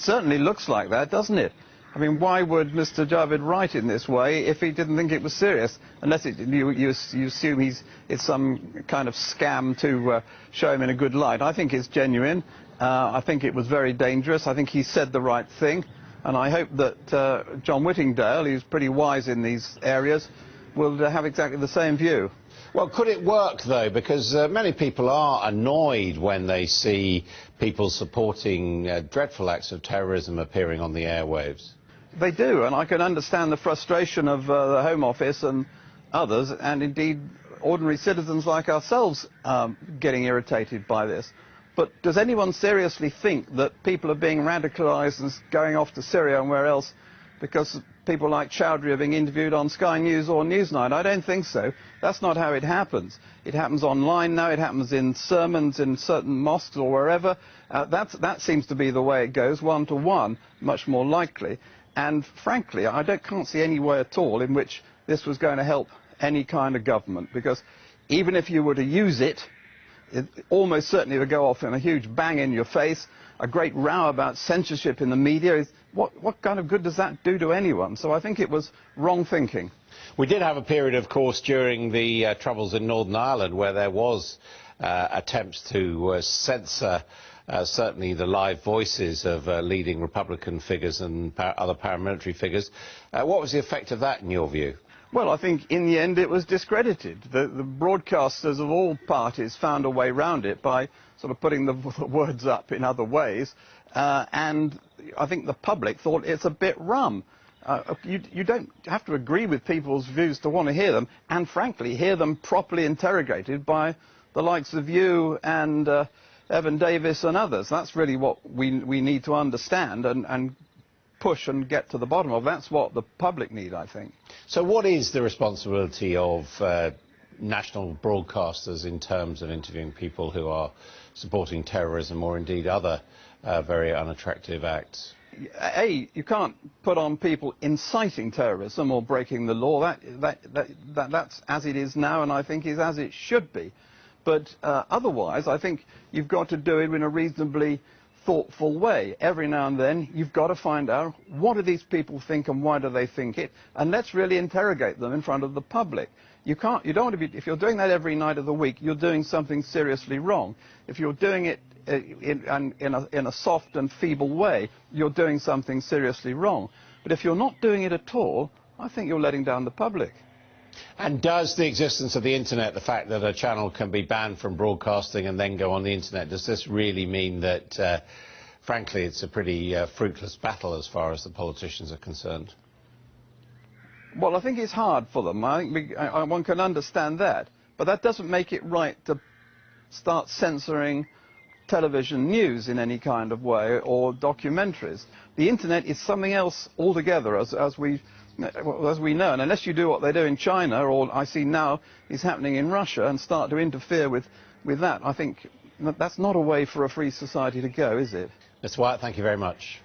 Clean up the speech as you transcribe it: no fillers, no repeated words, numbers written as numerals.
It certainly looks like that, doesn't it? I mean, why would Mr. Javid write in this way if he didn't think it was serious? Unless you assume it's some kind of scam to show him in a good light. I think it's genuine. I think it was very dangerous. I think he said the right thing. And I hope that John Whittingdale, who's pretty wise in these areas, will have exactly the same view. Well, could it work, though? Because many people are annoyed when they see people supporting dreadful acts of terrorism appearing on the airwaves. They do, and I can understand the frustration of the Home Office and others, and indeed ordinary citizens like ourselves getting irritated by this. But does anyone seriously think that people are being radicalised and going off to Syria and where else because people like Chowdhury are being interviewed on Sky News or Newsnight? I don't think so. That's not how it happens. It happens online now, it happens in sermons in certain mosques or wherever. That seems to be the way it goes, one-to-one, much more likely. And frankly, I can't see any way at all in which this was going to help any kind of government, because even if you were to use it, it almost certainly would go off in a huge bang in your face, a great row about censorship in the media. What kind of good does that do to anyone? So I think it was wrong thinking. We did have a period, of course, during the troubles in Northern Ireland where there was attempts to censor certainly the live voices of leading Republican figures and other paramilitary figures. What was the effect of that in your view? Well, I think in the end it was discredited. The broadcasters of all parties found a way round it by sort of putting the words up in other ways, and I think the public thought it's a bit rum. You don't have to agree with people's views to want to hear them, and frankly hear them properly interrogated by the likes of you and Evan Davis and others. That's really what we need to understand and push and get to the bottom of. That's what the public need, I think. So what is the responsibility of national broadcasters in terms of interviewing people who are supporting terrorism or indeed other very unattractive acts? You can't put on people inciting terrorism or breaking the law. That's as it is now, and I think is as it should be. But otherwise, I think you've got to do it in a reasonably thoughtful way. Every now and then you've got to find out what do these people think and why do they think it, and let's really interrogate them in front of the public. You don't want to be, if you're doing that every night of the week, you're doing something seriously wrong. If you're doing it in a soft and feeble way, you're doing something seriously wrong. But if you're not doing it at all, I think you're letting down the public. And does the existence of the internet, the fact that a channel can be banned from broadcasting and then go on the internet, does this really mean that, frankly, it's a pretty fruitless battle as far as the politicians are concerned? Well, I think it's hard for them. One can understand that. But that doesn't make it right to start censoring television news in any kind of way or documentaries. The internet is something else altogether, as we know, and unless you do what they do in China, or I see now is happening in Russia, and start to interfere with that, I think that's not a way for a free society to go, is it? Mr. Wyatt, thank you very much.